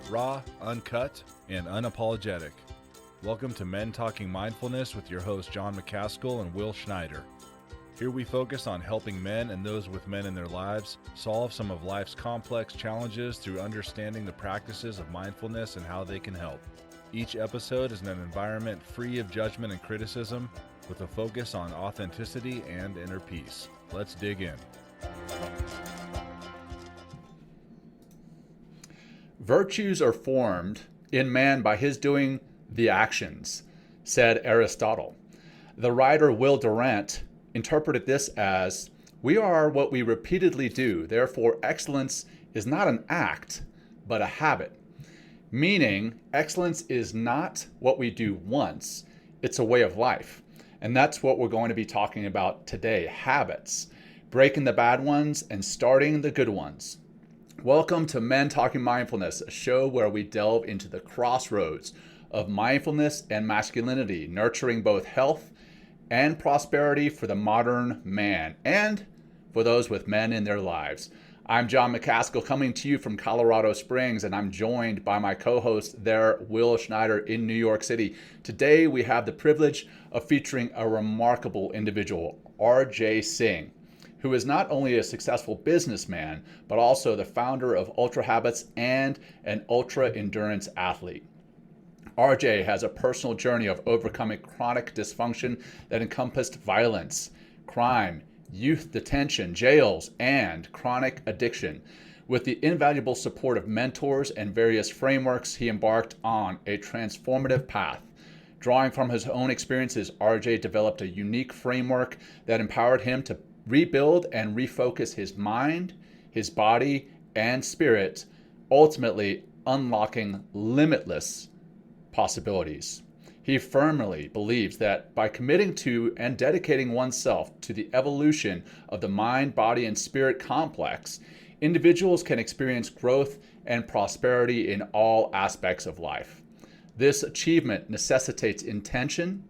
raw, uncut, and unapologetic. Welcome to Men Talking Mindfulness with your hosts John McCaskill and Will Schneider. Here we focus on helping men and those with men in their lives solve some of life's complex challenges through understanding the practices of mindfulness and how they can help. Each episode is in an environment free of judgment and criticism, with a focus on authenticity and inner peace. Let's dig in. Virtues are formed in man by his doing the actions, said Aristotle. The writer Will Durant interpreted this as, we are what we repeatedly do, therefore excellence is not an act, but a habit. Meaning, excellence is not what we do once, it's a way of life. And that's what we're going to be talking about today, habits. Breaking the bad ones and starting the good ones. Welcome to Men Talking Mindfulness, a show where we delve into the crossroads of mindfulness and masculinity, nurturing both health and prosperity for the modern man and for those with men in their lives. I'm John McCaskill, coming to you from Colorado Springs, and I'm joined by my co-host there, Will Schneider in New York City. Today, we have the privilege of featuring a remarkable individual, RJ Singh, who is not only a successful businessman, but also the founder of UltraHabits and an ultra-endurance athlete. RJ has a personal journey of overcoming chronic dysfunction that encompassed violence, crime, youth detention, jails, and chronic addiction. With the invaluable support of mentors and various frameworks, he embarked on a transformative path. Drawing from his own experiences, RJ developed a unique framework that empowered him to rebuild and refocus his mind, his body, and spirit, ultimately unlocking limitless possibilities. He firmly believes that by committing to and dedicating oneself to the evolution of the mind, body, and spirit complex, individuals can experience growth and prosperity in all aspects of life. This achievement necessitates intention,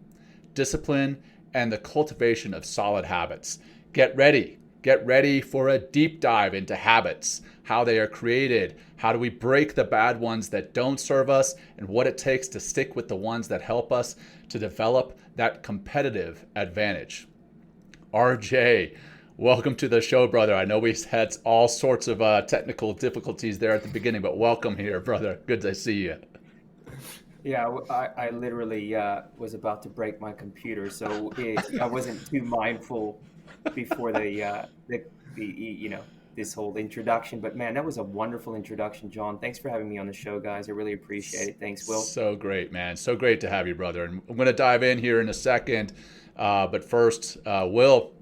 discipline, and the cultivation of solid habits. Get ready for a deep dive into habits, how they are created, how do we break the bad ones that don't serve us, and what it takes to stick with the ones that help us to develop that competitive advantage. RJ, welcome to the show, brother. I know we had all sorts of technical difficulties there at the beginning, but welcome here, brother. Good to see you. Yeah, I literally was about to break my computer, so I wasn't too mindful before this whole introduction. But man, that was a wonderful introduction, John. Thanks for having me on the show, guys. I really appreciate it. Thanks, Will. So great, man. So great to have you, brother. And I'm going to dive in here in a second. But first, Will,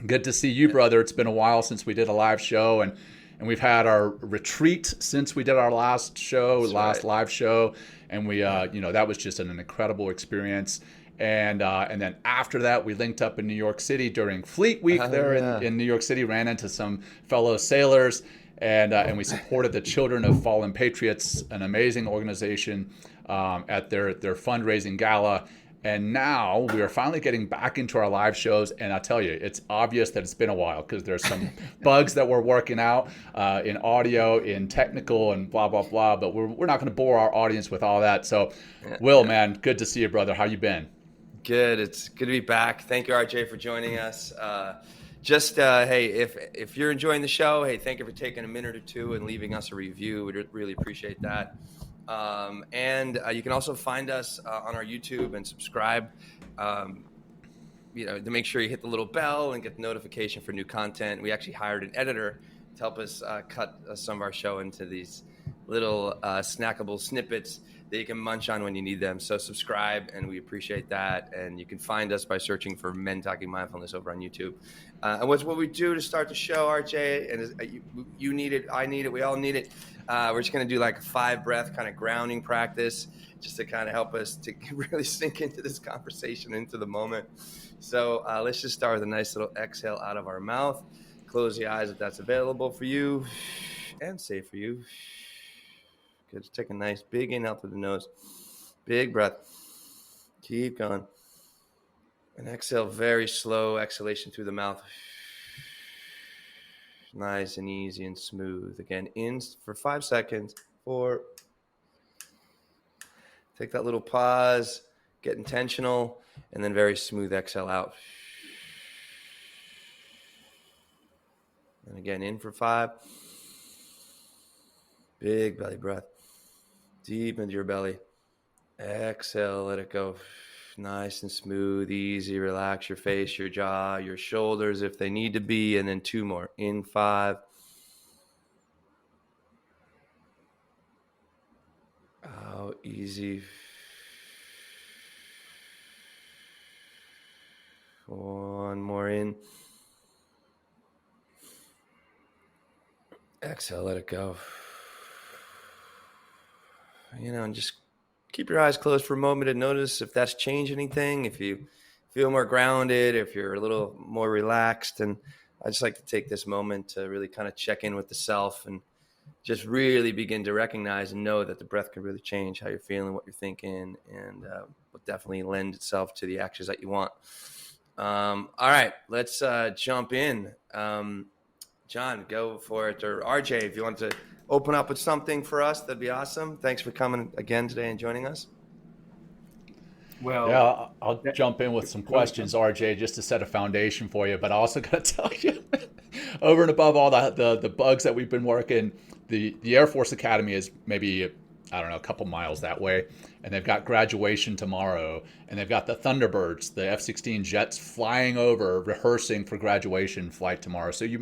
good to see you, brother. It's been a while since we did a live show, and we've had our retreat since we did our last live show. And we, that was just an incredible experience. And then after that, we linked up in New York City during Fleet Week in New York City, ran into some fellow sailors, and we supported the Children of Fallen Patriots, an amazing organization, at their fundraising gala. And now we are finally getting back into our live shows. And I tell you, it's obvious that it's been a while because there's some bugs that we're working out in audio, in technical, and blah, blah, blah. But we're not going to bore our audience with all that. So, Will, man, good to see you, brother. How you been? Good. It's good to be back. Thank you, RJ, for joining us. Hey, if you're enjoying the show, hey, thank you for taking a minute or two and leaving us a review. We'd really appreciate that. And you can also find us on our YouTube and subscribe, to make sure you hit the little bell and get the notification for new content. We actually hired an editor to help us cut some of our show into these little snackable snippets that you can munch on when you need them. So subscribe, and we appreciate that. And you can find us by searching for Men Talking Mindfulness over on YouTube. And what we do to start the show, RJ, and you need it, I need it, we all need it. We're just going to do like a 5-breath kind of grounding practice just to kind of help us to really sink into this conversation, into the moment. So let's just start with a nice little exhale out of our mouth. Close the eyes if that's available for you and safe for you. Good. Just take a nice big inhale through the nose. Big breath. Keep going. And exhale, very slow exhalation through the mouth. Nice and easy and smooth. Again, in for 5 seconds. 4, Take that little pause, get intentional, and then very smooth exhale out. And again, in for 5. Big belly breath. Deep into your belly. Exhale, let it go. Nice and smooth, easy. Relax your face, your jaw, your shoulders if they need to be. And then 2 more. In 5. Out, easy. 1 more in. Exhale, let it go. And just keep your eyes closed for a moment and notice if that's changed anything, if you feel more grounded, if you're a little more relaxed. And I just like to take this moment to really kind of check in with the self and just really begin to recognize and know that the breath can really change how you're feeling, what you're thinking, and will definitely lend itself to the actions that you want. All right, let's jump in. John, go for it. Or RJ, if you want to open up with something for us, that'd be awesome. Thanks for coming again today and joining us. Well, Yeah, I'll jump in with some questions, RJ, just to set a foundation for you. But I also got to tell you, over and above all the bugs that we've been working, the Air Force Academy is maybe, I don't know, a couple miles that way. And they've got graduation tomorrow. And they've got the Thunderbirds, the F-16 jets flying over, rehearsing for graduation flight tomorrow. So you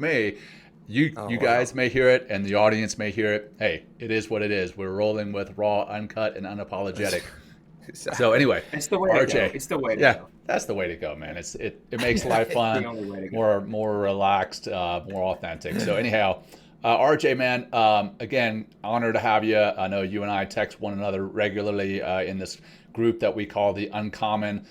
guys may hear it and the audience may hear it. Hey, it is what it is. We're rolling with raw, uncut, and unapologetic. Exactly. So anyway, it's the way RJ, to go. It's the way to go. That's the way to go, man. It makes life fun, more relaxed, more authentic. So anyhow, RJ, man, again, honor to have you. I know you and I text one another regularly in this group that we call the Uncommon,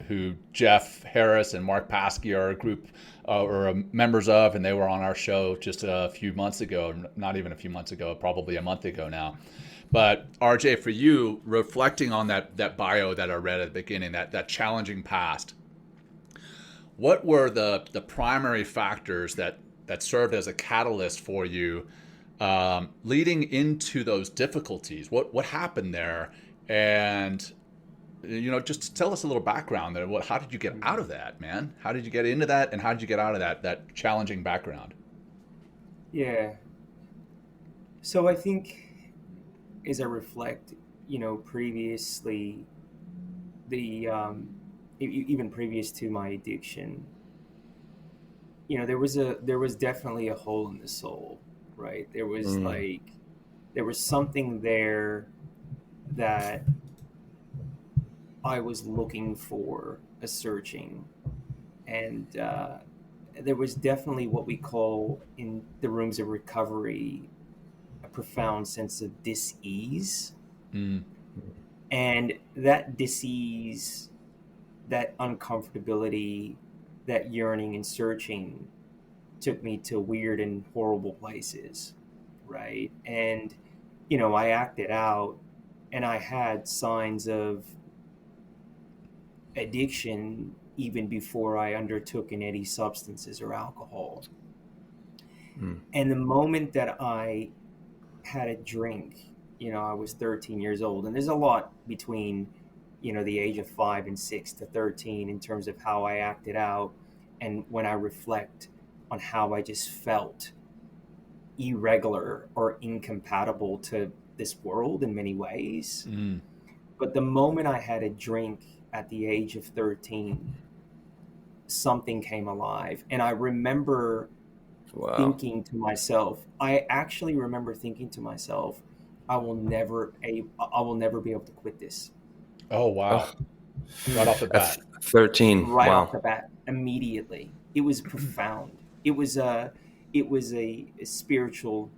who Jeff Harris and Mark Paskey are a group or members of, and they were on our show just a few months ago, not even a few months ago, probably a month ago now. But RJ, for you, reflecting on that bio that I read at the beginning, that challenging past, what were the primary factors that served as a catalyst for you leading into those difficulties? What happened there? And just tell us a little background there. How did you get out of that, man? How did you get into that, and how did you get out of that challenging background? Yeah. So I think, as I reflect, previously, even previous to my addiction, there was definitely a hole in the soul, right? There was there was something there that I was looking for, searching, and there was definitely what we call in the rooms of recovery a profound sense of dis-ease. And that dis-ease, that uncomfortability, that yearning and searching took me to weird and horrible places, right? And I acted out, and I had signs of addiction even before I undertook any substances or alcohol. And the moment that I had a drink, I was 13 years old, and there's a lot between the age of 5 and 6 to 13 in terms of how I acted out, and when I reflect on how I just felt irregular or incompatible to this world in many ways. But the moment I had a drink at the age of 13, something came alive, and I remember thinking to myself, I will never be able to quit this. Oh, wow. Right off the bat. 13. Right off the bat, immediately. It was profound. It was a spiritual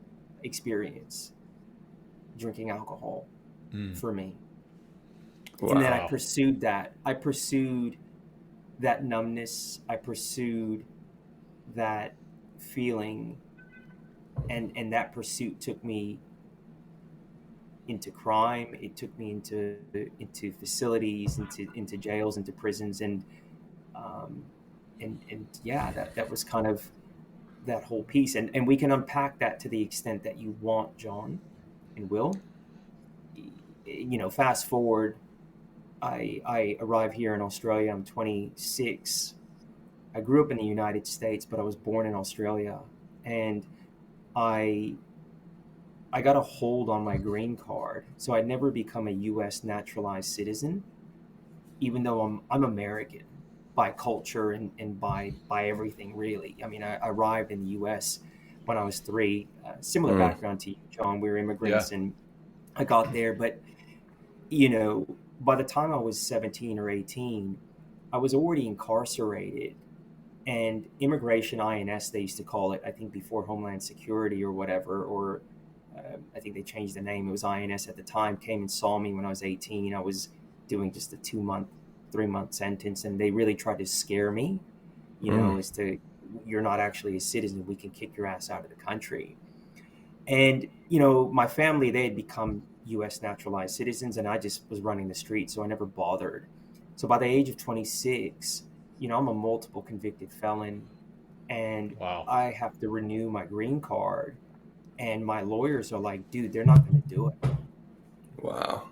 experience, drinking alcohol for me. Wow. And then I pursued that. I pursued that numbness. I pursued that feeling, and that pursuit took me into crime. It took me into facilities, into jails, into prisons, and yeah, that was kind of that whole piece. And we can unpack that to the extent that you want, John and Will. fast forward, I arrive here in Australia. I'm 26. I grew up in the United States, but I was born in Australia, and I I got a hold on my green card, so I'd never become a U.S. naturalized citizen, even though I'm American by culture and by everything really. I mean, I arrived in the U.S. when I was 3. Similar Mm. background to you, John. We were Yeah. immigrants, and I got there, but you know, by the time I was 17 or 18, I was already incarcerated. And immigration INS, they used to call it, I think before Homeland Security or whatever, or I think they changed the name. It was INS at the time, came and saw me when I was 18. I was doing just a 2-month, 3-month sentence, and they really tried to scare me, Mm. as to, you're not actually a citizen. We can kick your ass out of the country. And, my family, they had become U.S. naturalized citizens, and I just was running the streets, so I never bothered. So by the age of 26, I'm a multiple convicted felon, and Wow. I have to renew my green card. And my lawyers are like, dude, they're not going to do it. Wow.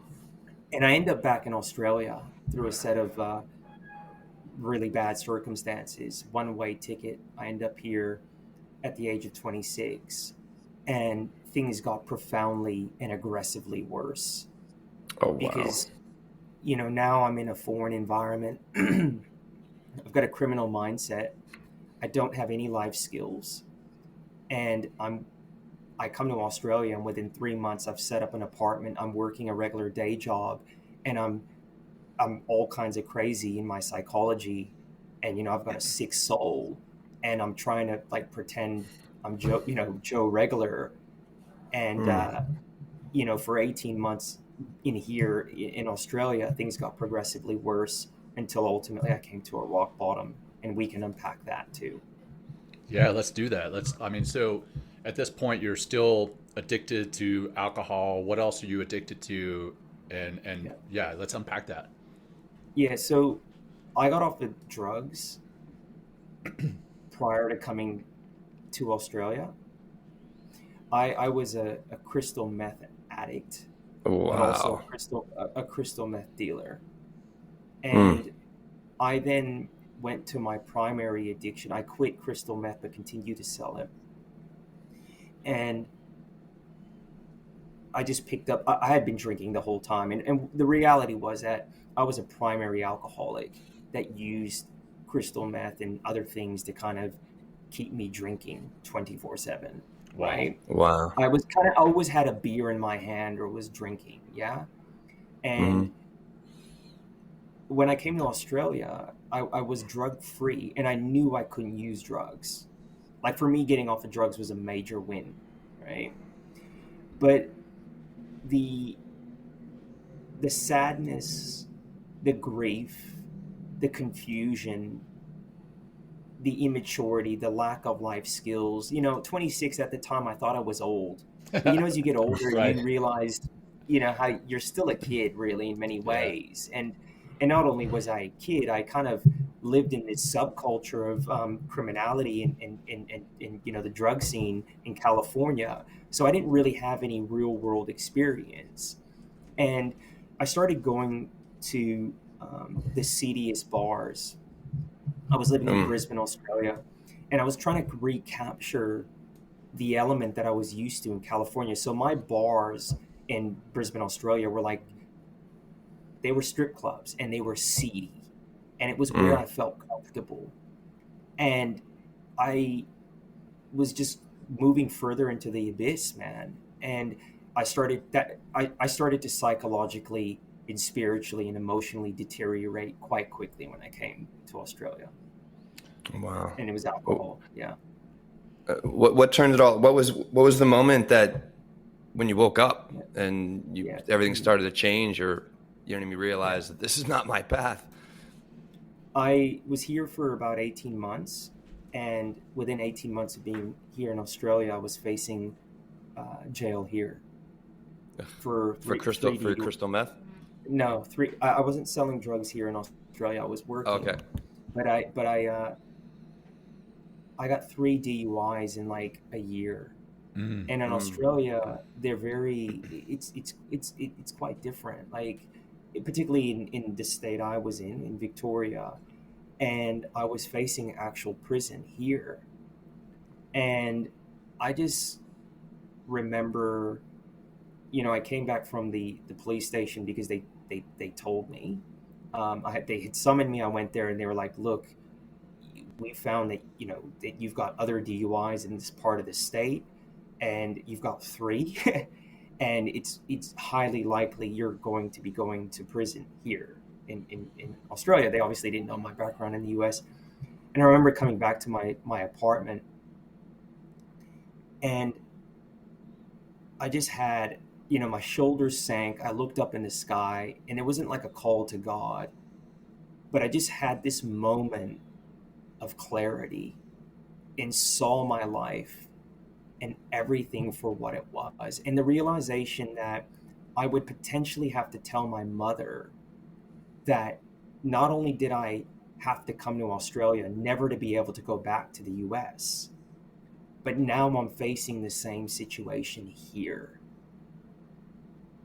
And I end up back in Australia through a set of really bad circumstances. One-way ticket. I end up here at the age of 26, and things got profoundly and aggressively worse Oh, wow. because, now I'm in a foreign environment. I've got a criminal mindset. I don't have any life skills, and I come to Australia, and within 3 months, I've set up an apartment. I'm working a regular day job, and I'm all kinds of crazy in my psychology, and I've got a sick soul, and I'm trying to like pretend I'm Joe Regular, and for 18 months in Australia, things got progressively worse until ultimately I came to a rock bottom, and we can unpack that too. Yeah, let's do that. So at this point, you're still addicted to alcohol. What else are you addicted to? And Yeah. yeah, let's unpack that. Yeah, so I got off the drugs prior to coming to Australia. I was a crystal meth addict, but also Wow. a crystal meth dealer. Mm. And I then went to my primary addiction. I quit crystal meth but continued to sell it. And I just picked up, I had been drinking the whole time. And the reality was that I was a primary alcoholic that used crystal meth and other things to kind of keep me drinking 24/7, Wow. right? Wow. I always had a beer in my hand or was drinking. Yeah. And Mm. when I came to Australia, I was drug free, and I knew I couldn't use drugs. Like for me, getting off of drugs was a major win, right? But the the sadness, the grief, the confusion, the immaturity, the lack of life skills. 26 at the time, I thought I was old. But as you get older, Right. you realize, how you're still a kid, really, in many Yeah. ways. And not only was I a kid, I kind of lived in this subculture of criminality and the drug scene in California. So I didn't really have any real world experience. And I started going to the seediest bars. I was living in Mm. Brisbane, Australia, and I was trying to recapture the element that I was used to in California. So my bars in Brisbane, Australia were like, they were strip clubs, and they were seedy, and it was where Mm. I felt comfortable. And I was just moving further into the abyss, man. And I started to psychologically and spiritually and emotionally deteriorate quite quickly when I came to Australia. Wow. And it was Oh, alcohol. Yeah. what turned it all? What was the moment that when you woke up Yeah. and Yeah. everything started to change, or you Yeah. realized that this is not my path? I was here for about 18 months. And within 18 months of being here in Australia, I was facing jail here for For three your DUI. crystal meth? No, three. I wasn't selling drugs here in Australia. I was Okay. working, but I got 3 DUIs in like a year. And in Australia, they're very, it's quite different. Like, particularly in the state I was in Victoria, and I was facing actual prison here. And I just remember, I came back from the police station because they told me, they had summoned me. I went there and they were like, look, we found that, that you've got other DUIs in this part of the state, and you've got 3, and it's highly likely you're going to be going to prison here in Australia. They obviously didn't know my background in the US. And I remember coming back to my apartment, and I just had, my shoulders sank. I looked up in the sky, and it wasn't like a call to God, but I just had this moment of clarity and saw my life and everything for what it was. And the realization that I would potentially have to tell my mother that not only did I have to come to Australia, never to be able to go back to the US, but now I'm facing the same situation here.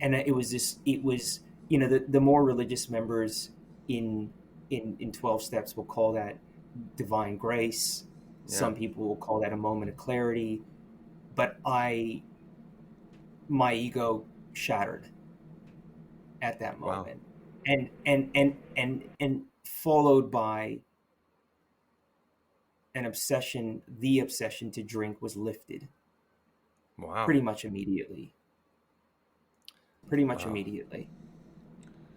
And it was, the more religious members in 12 steps will call that divine grace. Yeah. Some people will call that a moment of clarity. But my ego shattered at that moment. Wow. And followed by an obsession. The obsession to drink was lifted. Wow. Pretty much immediately. Immediately.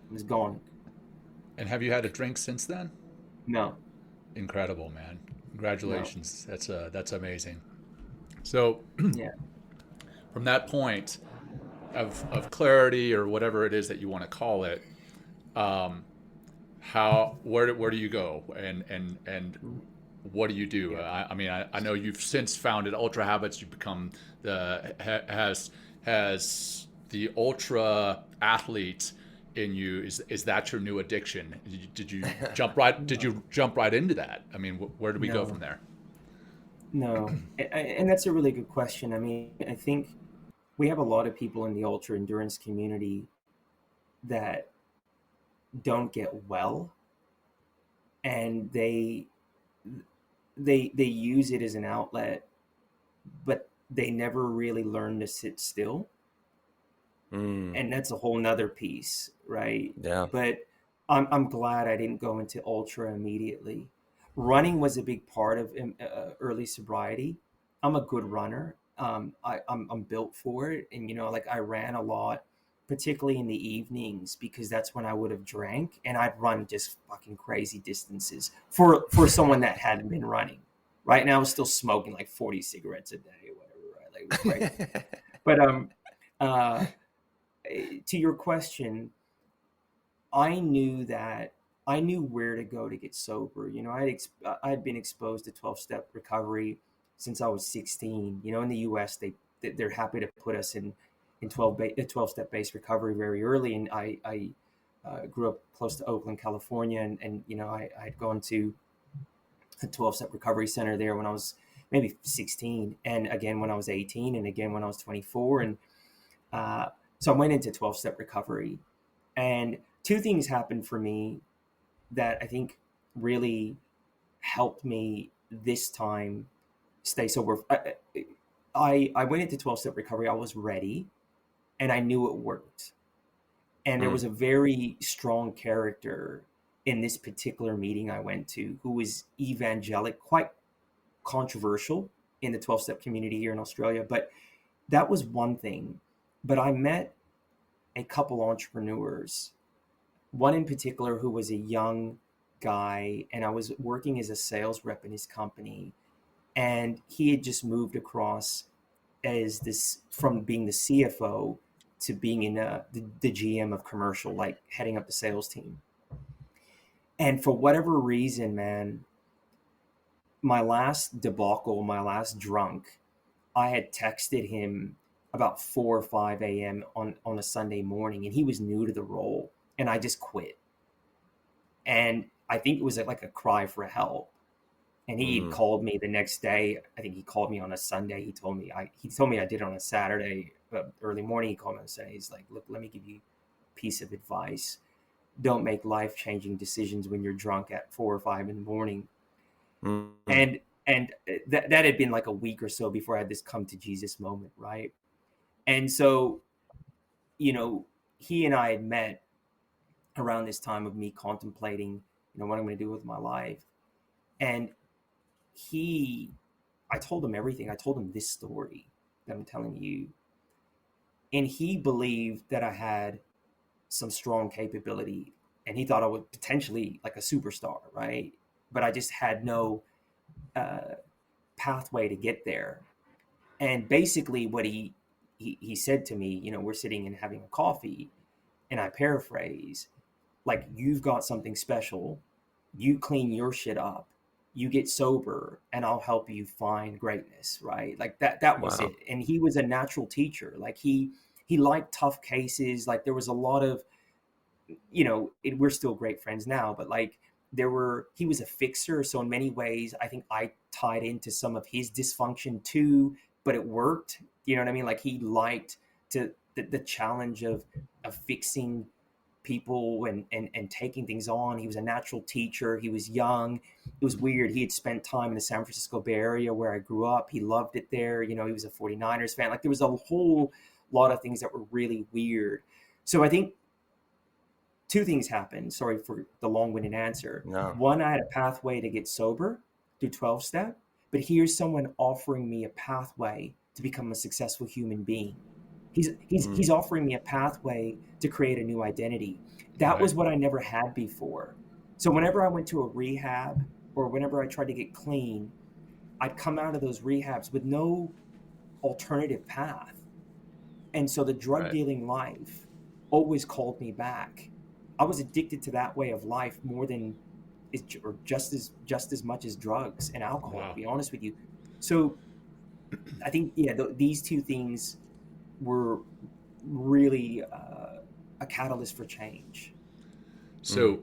It was gone. And have you had a drink since then? No. Incredible, man. Congratulations. No. That's amazing. So yeah. From that point of clarity, or whatever it is that you want to call it, where do you go, and what do you do? Yeah. I know you've since founded UltraHabits. You've become has the ultra athlete in you. Is that your new addiction? Did you jump right into that? I mean, where do we go from there? No, and that's a really good question. I mean, I think we have a lot of people in the ultra endurance community that don't get well, and they use it as an outlet, but they never really learn to sit still. And that's a whole nother piece, right? Yeah. But I'm glad I didn't go into ultra immediately. Running was a big part of early sobriety. I'm a good runner. I'm built for it. And, I ran a lot, particularly in the evenings, because that's when I would have drank, and I'd run just fucking crazy distances for someone that hadn't been running. Right now, I was still smoking like 40 cigarettes a day or whatever, right? Like, right. But to your question, I knew where to go to get sober. I had been exposed to 12-step recovery since I was 16. In the US, they're happy to put us in 12-step based recovery very early. And I grew up close to Oakland, California, and I had gone to a 12-step recovery center there when I was maybe 16, and again when I was 18, and again when I was 24. And so I went into 12-step recovery, and 2 things happened for me that I think really helped me this time stay sober. I went into 12-step recovery. I was ready, and I knew it worked. And there was a very strong character in this particular meeting I went to who was evangelic, quite controversial in the 12-step community here in Australia. But that was one thing. But I met a couple entrepreneurs, one in particular who was a young guy, and I was working as a sales rep in his company, and he had just moved across from being the CFO to being in the GM of commercial, like heading up the sales team. And for whatever reason, man, my last debacle, my last drunk, I had texted him about 4 or 5 a.m. on a Sunday morning, and he was new to the role, and I just quit. And I think it was like a cry for help. And he called me the next day. I think he called me on a Sunday. He told me I did it on a Saturday, but early morning he called me on a Sunday. He's like, look, let me give you a piece of advice. Don't make life-changing decisions when you're drunk at 4 or 5 in the morning. And that had been like a week or so before I had this come to Jesus moment, right? And so, you know, he and I had met around this time of me contemplating, you know, what I'm going to do with my life. And I told him everything. I told him this story that I'm telling you. And he believed that I had some strong capability, and he thought I was potentially like a superstar, right? But I just had no pathway to get there. And basically what he said to me, you know, we're sitting and having a coffee, and I paraphrase, like, you've got something special. You clean your shit up, you get sober, and I'll help you find greatness, right? Like that was it. And he was a natural teacher. Like he liked tough cases. Like there was a lot of, you know, we're still great friends now, but like he was a fixer. So in many ways, I think I tied into some of his dysfunction too, but it worked. You know what I mean? Like he liked the challenge of fixing people and taking things on. He was a natural teacher. He was young. It was weird. He had spent time in the San Francisco Bay Area where I grew up. He loved it there. You know, he was a 49ers fan. Like there was a whole lot of things that were really weird. So I think two things happened. Sorry for the long-winded answer. No. One, I had a pathway to get sober through 12-step, but here's someone offering me a pathway to become a successful human being. He's offering me a pathway to create a new identity. That was what I never had before. So whenever I went to a rehab or whenever I tried to get clean, I'd come out of those rehabs with no alternative path. And so the drug dealing life always called me back. I was addicted to that way of life more than, or just as much as drugs and alcohol, to be honest with you. So I think, these two things were really a catalyst for change. So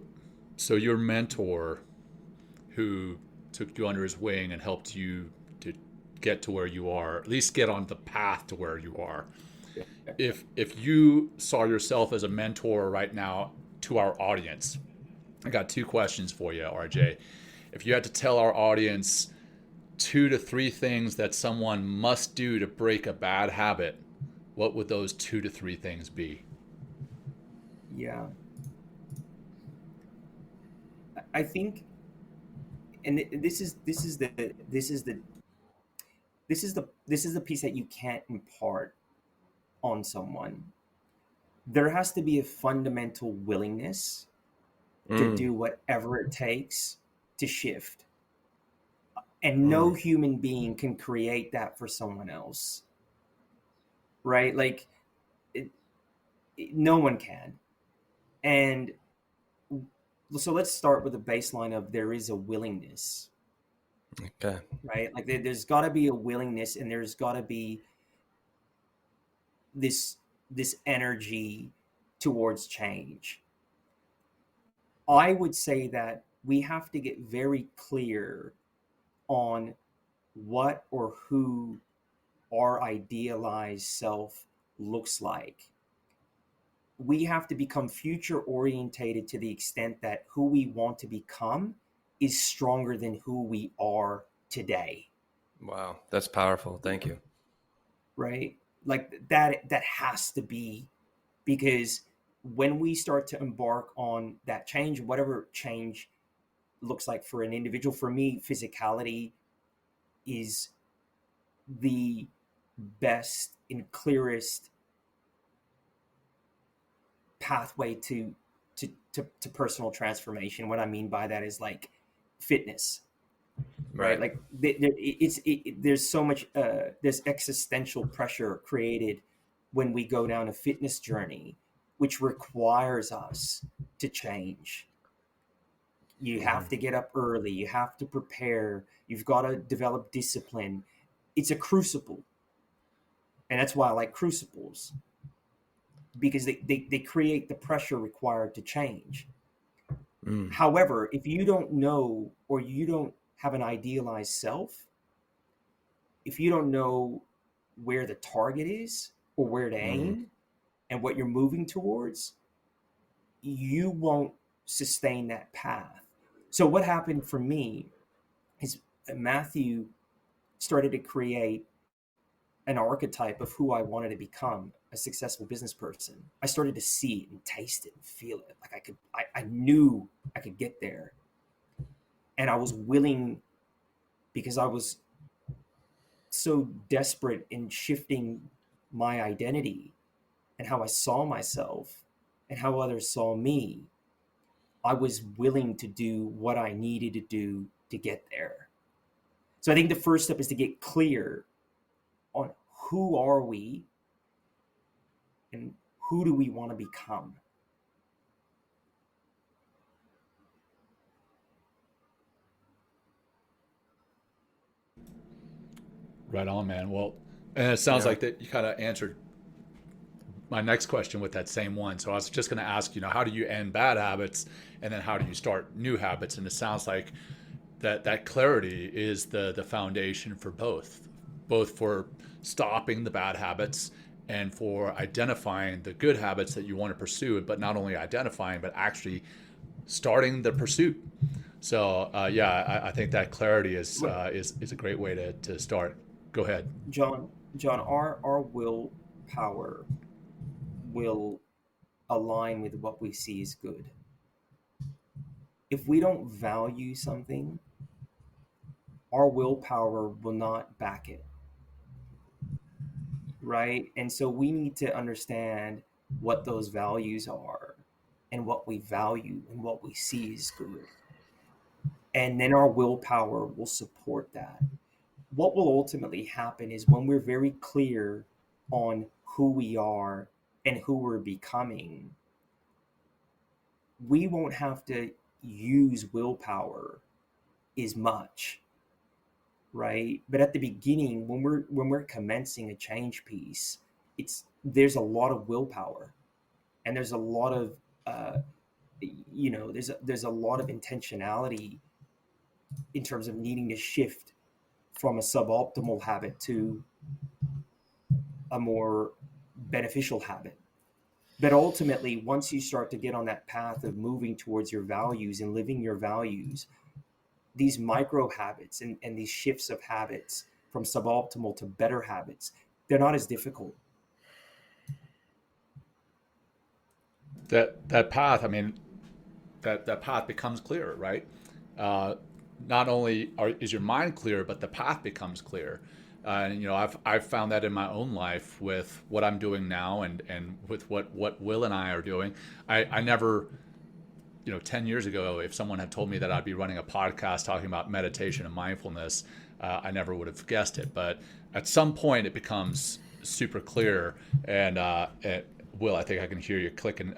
your mentor who took you under his wing and helped you to get to where you are, at least get on the path to where you are. If you saw yourself as a mentor right now to our audience, I got two questions for you, RJ. If you had to tell our audience 2 to 3 things that someone must do to break a bad habit, what would those 2 to 3 things be? Yeah. I think, and this is the piece that you can't impart on someone. There has to be a fundamental willingness to do whatever it takes to shift. And no human being can create that for someone else. Right? Like no one can. And so let's start with the baseline of there is a willingness. Okay. Right? Like there's got to be a willingness, and there's got to be this energy towards change. I would say that we have to get very clear on what or who our idealized self looks like. We have to become future orientated to the extent that who we want to become is stronger than who we are today. Wow, that's powerful. Thank you. Right? Like that has to be, because when we start to embark on that change, whatever change looks like for an individual, for me, physicality is the best and clearest pathway to personal transformation. What I mean by that is like fitness, right? Like there's so much there's existential pressure created when we go down a fitness journey, which requires us to change. You have to get up early. You have to prepare. You've got to develop discipline. It's a crucible. And that's why I like crucibles, because they create the pressure required to change. However, if you don't know, or you don't have an idealized self, if you don't know where the target is or where to aim and what you're moving towards, you won't sustain that path. So what happened for me is Matthew started to create an archetype of who I wanted to become, a successful business person. I started to see it and taste it and feel it. Like I knew I could get there. And I was willing, because I was so desperate in shifting my identity and how I saw myself and how others saw me. I was willing to do what I needed to do to get there. So I think the first step is to get clear on who are we and who do we want to become. Right on, man. Well, and it sounds like that you kind of answered my next question with that same one. So I was just going to ask, how do you end bad habits, and then how do you start new habits? And it sounds like that clarity is the foundation for both for stopping the bad habits and for identifying the good habits that you want to pursue, but not only identifying, but actually starting the pursuit. So I think that clarity is a great way to start. Go ahead, John. Our willpower will align with what we see as good. If we don't value something, our willpower will not back it. Right? And so we need to understand what those values are and what we value and what we see as good. And then our willpower will support that. What will ultimately happen is when we're very clear on who we are and who we're becoming, we won't have to use willpower as much, right? But at the beginning, when we're commencing a change piece, there's a lot of willpower, and there's a lot of there's a lot of intentionality in terms of needing to shift from a suboptimal habit to a more beneficial habit. But ultimately, once you start to get on that path of moving towards your values and living your values, these micro habits and these shifts of habits from suboptimal to better habits, they're not as difficult. that path. I mean, that path becomes clearer, right? Not only is your mind clear, but the path becomes clear. And I've found that in my own life with what I'm doing now, and with what Will and I are doing. I never, 10 years ago, if someone had told me that I'd be running a podcast talking about meditation and mindfulness, I never would have guessed it. But at some point, it becomes super clear. And Will, I think I can hear you clicking.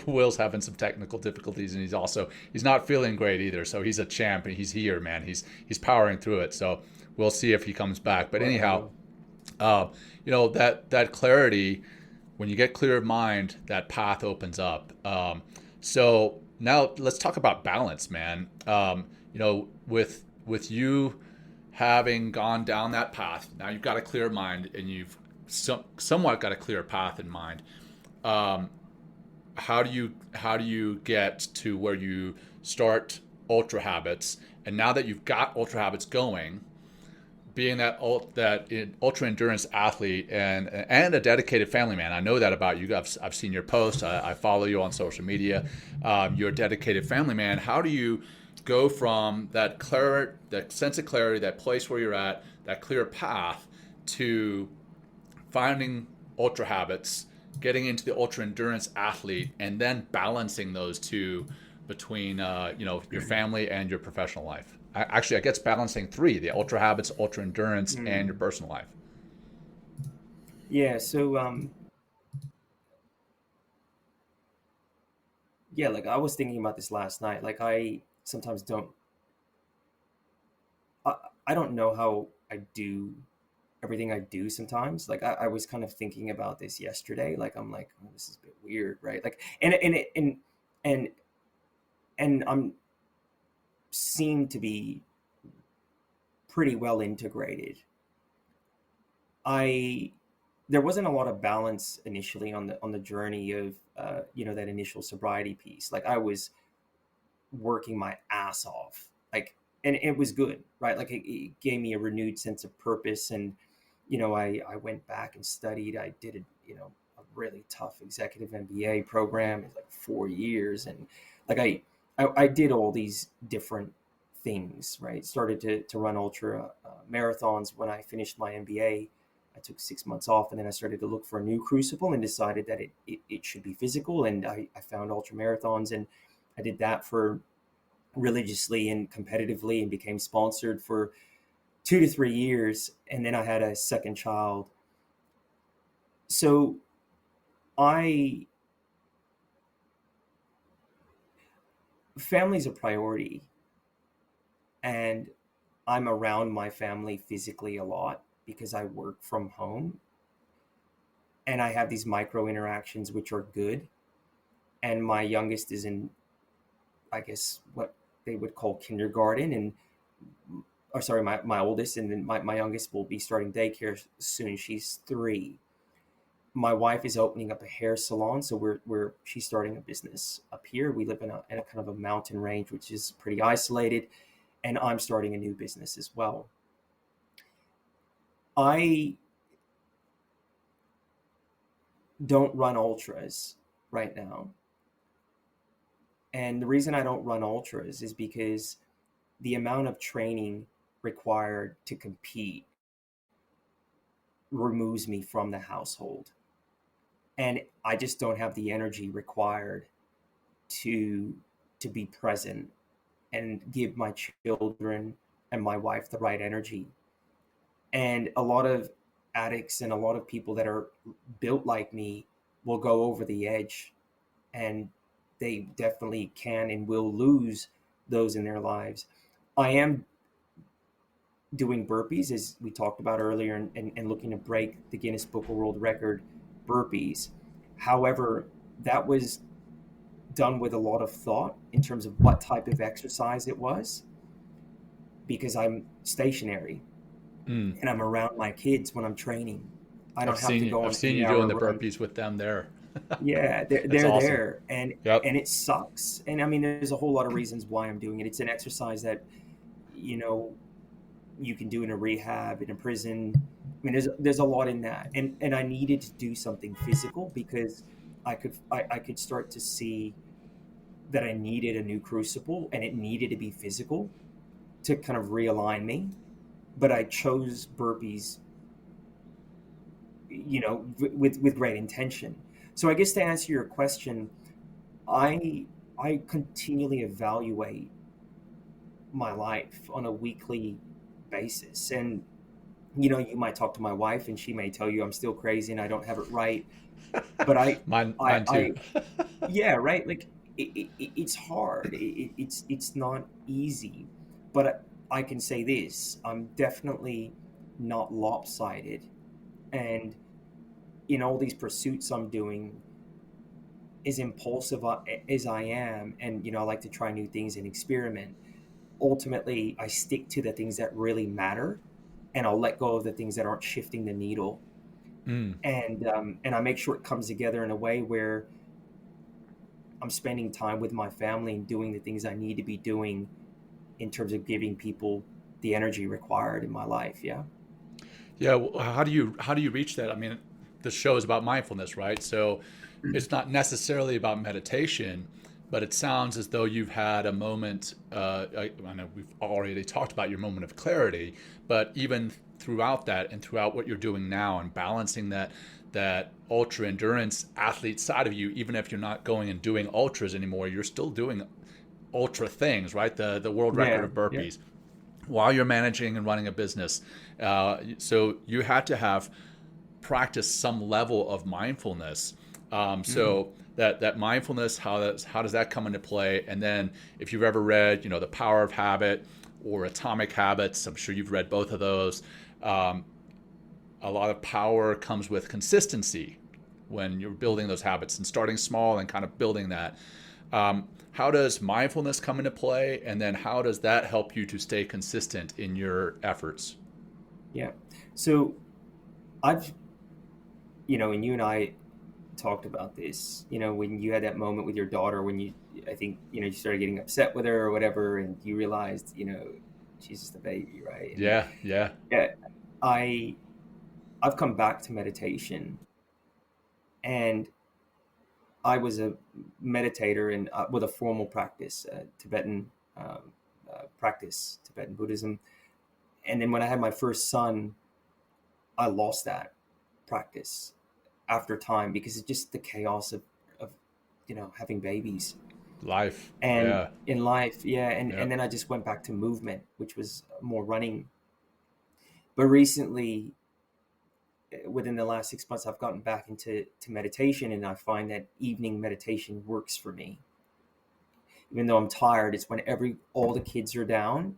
Will's having some technical difficulties, and he's not feeling great either. So he's a champ, and he's here, man. He's powering through it. So we'll see if he comes back. But anyhow, that clarity, when you get clear of mind, that path opens up. So now let's talk about balance, man. With you having gone down that path, now you've got a clear mind, and you've somewhat got a clear path in mind. How do you get to where you start UltraHabits? And now that you've got UltraHabits going, being that ultra endurance athlete and a dedicated family man, I know that about you. I've seen your posts. I follow you on social media. You're a dedicated family man. How do you go from that sense of clarity, that place where you're at, that clear path, to finding UltraHabits, getting into the ultra endurance athlete, and then balancing those two between your family and your professional life? I guess balancing three: the UltraHabits, ultra endurance, and your personal life. Yeah. So like I was thinking about this last night. Like I sometimes I don't know how I do everything I do sometimes. Like I was kind of thinking about this yesterday. Like I'm like, oh, this is a bit weird, right? Like and I'm seem to be pretty well integrated. There wasn't a lot of balance initially on the journey of that initial sobriety piece. Like I was working my ass off, like, and it was good, right? Like it gave me a renewed sense of purpose. And I went back and studied. I did a really tough executive MBA program. It was like 4 years, and like I did all these different things, right? Started to run ultra marathons. When I finished my MBA, I took 6 months off, and then I started to look for a new crucible and decided that it should be physical. And I found ultra marathons, and I did that for religiously and competitively, and became sponsored for 2 to 3 years. And then I had a second child. So family's a priority, and I'm around my family physically a lot because I work from home, and I have these micro interactions, which are good. And my youngest is in, I guess, what they would call kindergarten, my oldest, and then my youngest will be starting daycare soon. She's 3. My wife is opening up a hair salon, so she's starting a business up here. We live in a kind of a mountain range, which is pretty isolated, and I'm starting a new business as well. I don't run ultras right now. And the reason I don't run ultras is because the amount of training required to compete removes me from the household. And I just don't have the energy required to be present and give my children and my wife the right energy. And a lot of addicts and a lot of people that are built like me will go over the edge, and they definitely can and will lose those in their lives. I am doing burpees, as we talked about earlier, and looking to break the Guinness Book of World Record burpees. However, that was done with a lot of thought in terms of what type of exercise it was, because I'm stationary and I'm around my kids when I'm training. I don't have to go. I've seen you doing the burpees with them there. Yeah, they're awesome. there, and it sucks. And I mean, there's a whole lot of reasons why I'm doing it. It's an exercise that you can do in a rehab, in a prison. I mean, there's a lot in that, and I needed to do something physical because I could start to see that I needed a new crucible, and it needed to be physical to kind of realign me. But I chose burpees, with great intention. So I guess to answer your question, I continually evaluate my life on a weekly basis. And you might talk to my wife and she may tell you I'm still crazy and I don't have it right. But mine too. Yeah, right. Like it's hard. It's not easy. But I can say this: I'm definitely not lopsided, and in all these pursuits I'm doing, as impulsive as I am, and I like to try new things and experiment. Ultimately, I stick to the things that really matter, and I'll let go of the things that aren't shifting the needle. And I make sure it comes together in a way where I'm spending time with my family and doing the things I need to be doing in terms of giving people the energy required in my life. Yeah. Yeah. Well, how do you reach that? I mean, the show is about mindfulness, right? So it's not necessarily about meditation, but it sounds as though you've had a moment. I know we've already talked about your moment of clarity, but even throughout that and throughout what you're doing now and balancing that ultra endurance athlete side of you, even if you're not going and doing ultras anymore, you're still doing ultra things, right? The world record of burpees while you're managing and running a business. So you had to have practiced some level of mindfulness. So that mindfulness, how does that come into play? And then if you've ever read, The Power of Habit or Atomic Habits, I'm sure you've read both of those. A lot of power comes with consistency when you're building those habits and starting small and kind of building that. How does mindfulness come into play? And then how does that help you to stay consistent in your efforts? Yeah. So I've, and you and I talked about this, when you had that moment with your daughter, when I think, you started getting upset with her or whatever, and you realized, she's just a baby, right? And Yeah, yeah. yeah, I've come back to meditation, and I was a meditator and with a formal practice, Tibetan practice, Tibetan Buddhism. And then when I had my first son, I lost that practice after time because it's just the chaos of having babies Life. and Yeah, in life. Yeah. And, yeah. and then I just went back to movement, which was more running. But recently, within the last 6 months, I've gotten back into meditation, and I find that evening meditation works for me. Even though I'm tired, it's when all the kids are down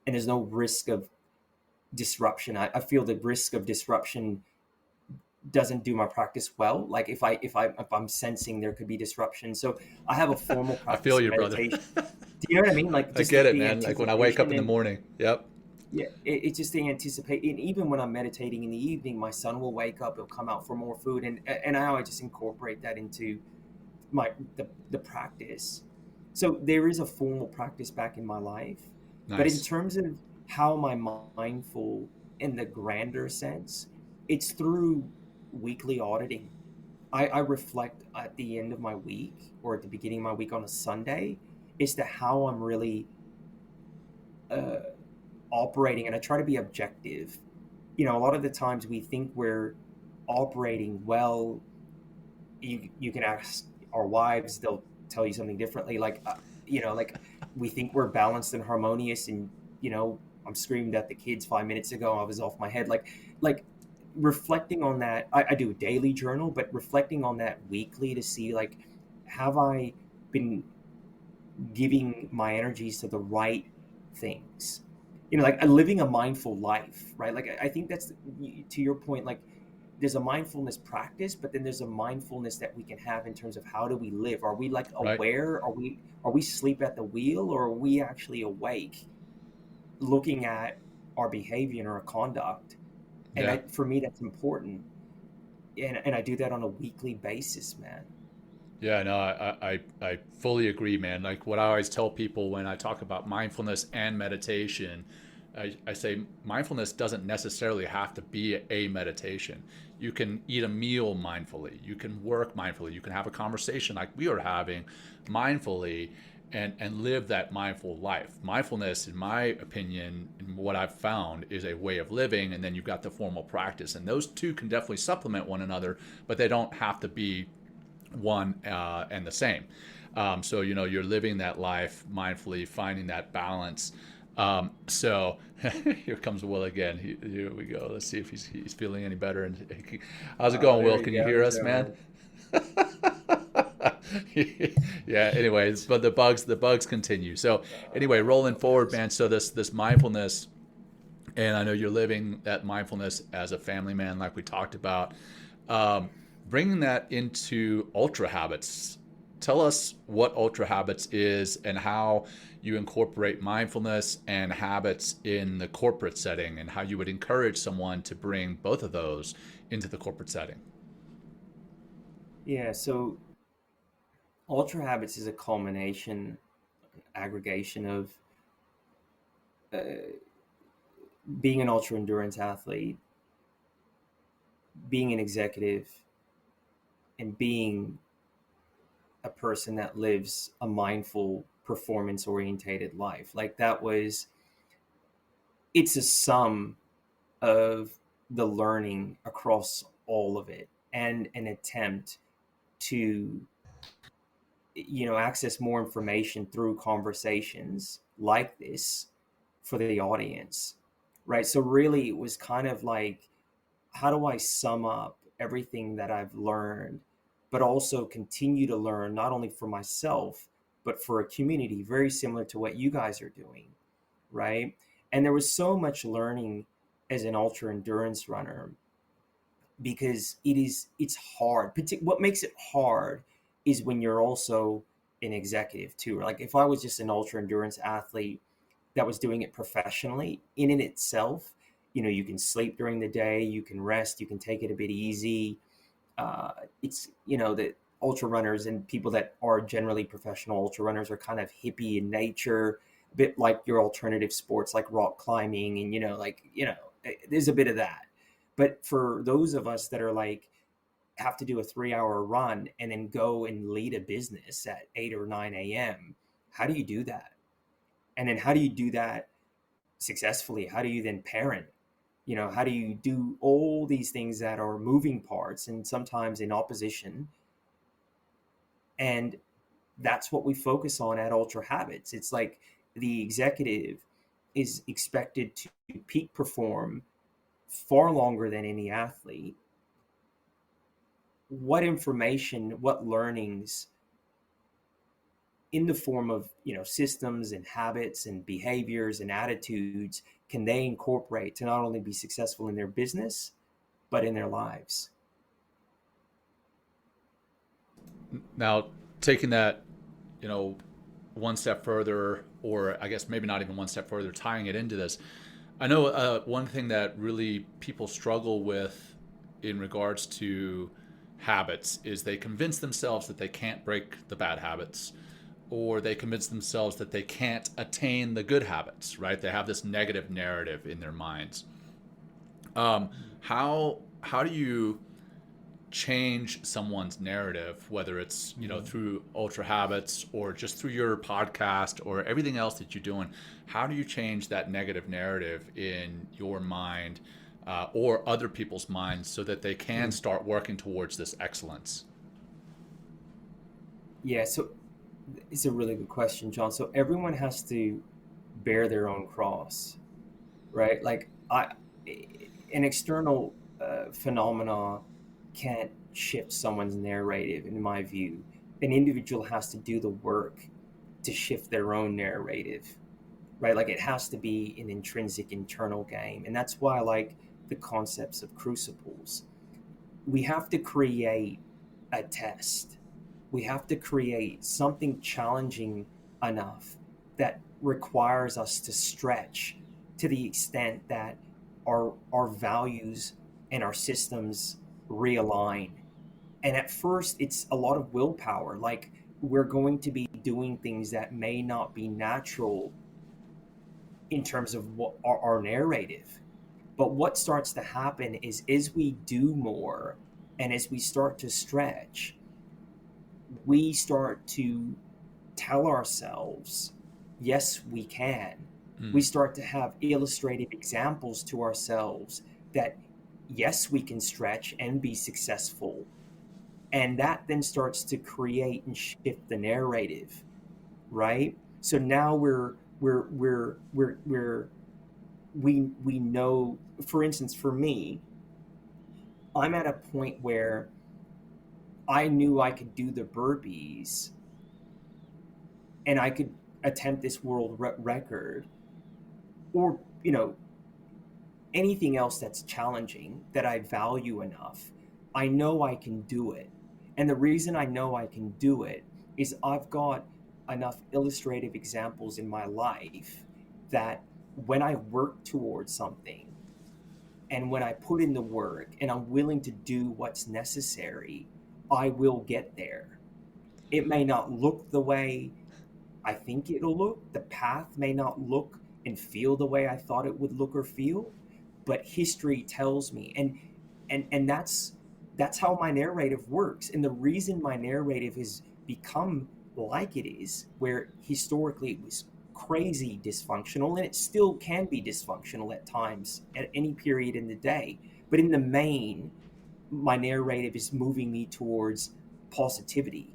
and there's no risk of disruption. I feel the risk of disruption doesn't do my practice well. Like if I'm sensing there could be disruption, so I have a formal I practice feel of you, brother. meditation. Do you know what I mean? Like I just get it, the man. Like when I wake up anticipation in the and morning. Yep. yeah, it's just the anticipate. And even when I'm meditating in the evening, my son will wake up. He'll come out for more food, and now I just incorporate that into the practice. So there is a formal practice back in my life, but in Nice. terms of how am I mindful in the grander sense, it's through weekly auditing. I reflect at the end of my week or at the beginning of my week on a Sunday as to how I'm really uh, operating, and I try to be objective. A lot of the times we think we're operating well. You can ask our wives; they'll tell you something differently. Like we think we're balanced and harmonious, and I'm screamed at the kids 5 minutes ago. I was off my head. Like reflecting on that. I do a daily journal, but reflecting on that weekly to see like, have I been giving my energies to the right things? Like living a mindful life, right? Like I think that's to your point. Like there's a mindfulness practice, but then there's a mindfulness that we can have in terms of how do we live? Are we like Right. aware? Are we sleep at the wheel, or are we actually awake, looking at our behavior and our conduct? And Yeah. for me, that's important. And I do that on a weekly basis, man. Yeah, no, I fully agree, man. Like what I always tell people when I talk about mindfulness and meditation, I say mindfulness doesn't necessarily have to be a meditation. You can eat a meal mindfully. You can work mindfully. You can have a conversation like we are having mindfully and live that mindful life. Mindfulness, in my opinion, and what I've found, is a way of living, and then you've got the formal practice. And those two can definitely supplement one another, but they don't have to be one and the same. So you're living that life mindfully, finding that balance. So here comes Will again. Here we go. Let's see if he's feeling any better. And how's it going, There Will? you Can you go. hear There us, you go, man? man. Yeah. Anyways, but the bugs continue. So anyway, rolling forward, man. So this mindfulness, and I know you're living that mindfulness as a family man, like we talked about. Um, Bringing that into UltraHabits. Tell us what UltraHabits is and how you incorporate mindfulness and habits in the corporate setting, and how you would encourage someone to bring both of those into the corporate setting. Yeah. So Ultra Habits is a culmination, aggregation of uh, being an ultra endurance athlete, being an executive, and being a person that lives a mindful, performance orientated life. Like it's a sum of the learning across all of it, and an attempt to access more information through conversations like this for the audience, right? So really it was kind of like, how do I sum up everything that I've learned, but also continue to learn, not only for myself but for a community very similar to what you guys are doing, right? And there was so much learning as an ultra endurance runner, because it's hard. What makes it hard is when you're also an executive too. Like if I was just an ultra endurance athlete that was doing it professionally, in and itself, you can sleep during the day, you can rest, you can take it a bit easy. It's, that ultra runners and people that are generally professional ultra runners are kind of hippie in nature, a bit like your alternative sports like rock climbing, and there's a bit of that. But for those of us that are like have to do a 3-hour run and then go and lead a business at 8 or 9 a.m., how do you do that? And then how do you do that successfully? How do you then parent? How do you do all these things that are moving parts and sometimes in opposition? And that's what we focus on at UltraHabits. It's like the executive is expected to peak perform far longer than any athlete. What information, what learnings in the form of, systems and habits and behaviors and attitudes can they incorporate to not only be successful in their business, but in their lives? Now, taking that, one step further, or I guess maybe not even one step further, tying it into this, I know one thing that really people struggle with in regards to habits is they convince themselves that they can't break the bad habits, or they convince themselves that they can't attain the good habits, right? They have this negative narrative in their minds. How do you change someone's narrative, whether it's through UltraHabits or just through your podcast or everything else that you're doing? How do you change that negative narrative in your mind or other people's minds so that they can start working towards this excellence? Yeah, so it's a really good question, John. So everyone has to bear their own cross, right? Like an external phenomena can't shift someone's narrative, in my view. An individual has to do the work to shift their own narrative, right? Like it has to be an intrinsic internal game. And that's why I like the concepts of crucibles. We have to create a test. We have to create something challenging enough that requires us to stretch to the extent that our values and our systems realign. And at first, it's a lot of willpower. Like we're going to be doing things that may not be natural in terms of what our narrative. But what starts to happen is as we do more and as we start to stretch, we start to tell ourselves, yes, we can. We start to have illustrative examples to ourselves that, yes, we can stretch and be successful. And that then starts to create and shift the narrative, right? So now we know, for instance, for me, I'm at a point where I knew I could do the burpees and I could attempt this world record, or, anything else that's challenging that I value enough. I know I can do it. And the reason I know I can do it is I've got enough illustrative examples in my life that when I work towards something and when I put in the work and I'm willing to do what's necessary, I will get there. It may not look the way I think it'll look. The path may not look and feel the way I thought it would look or feel, but history tells me. And that's how my narrative works. And the reason my narrative has become like it is, where historically it was crazy dysfunctional, and it still can be dysfunctional at times at any period in the day. But in the main, my narrative is moving me towards positivity.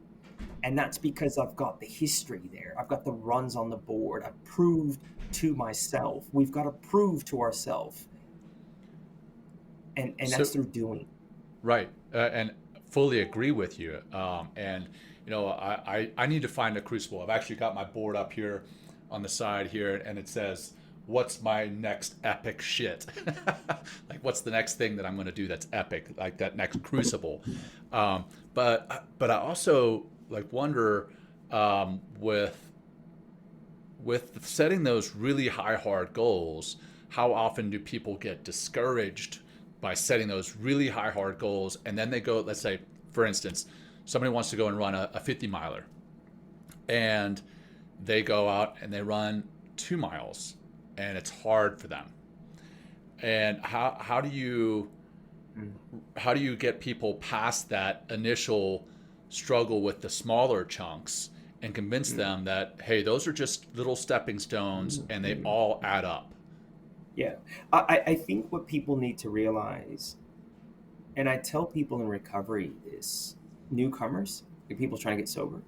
And that's because I've got the history there. I've got the runs on the board. I've proved to myself. We've got to prove to ourselves. And that's through doing. Right. And fully agree with you. And, I need to find a crucible. I've actually got my board up here on the side here, and it says, what's my next epic shit? Like, what's the next thing that I'm going to do that's epic, like that next crucible? But I also wonder, with setting those really high, hard goals, how often do people get discouraged by setting those really high, hard goals, and then they go, let's say, for instance, somebody wants to go and run a 50 miler, and they go out and they run 2 miles, and it's hard for them. And how do you get people past that initial struggle with the smaller chunks and convince them that, hey, those are just little stepping stones and they all add up? Yeah. I think what people need to realize, and I tell people in recovery this, newcomers, like people trying to get sober,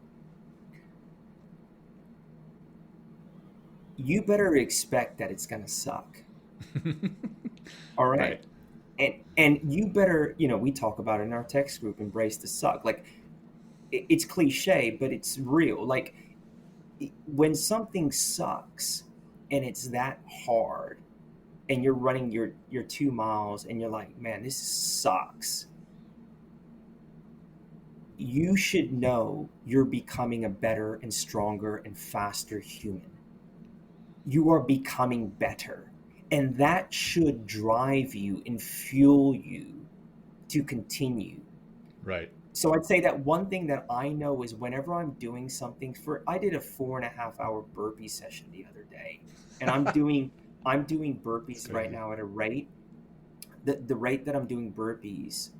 you better expect that it's going to suck. All right. And you better, we talk about it in our text group, embrace the suck. Like, it's cliche, but it's real. Like, when something sucks and it's that hard and you're running your 2 miles and you're like, man, this sucks, you should know you're becoming a better and stronger and faster human. You are becoming better. And that should drive you and fuel you to continue. Right. So I'd say that one thing that I know is whenever I'm doing something I did a 4.5 hour burpee session the other day, and I'm doing burpees right now at a rate. The rate that I'm doing burpees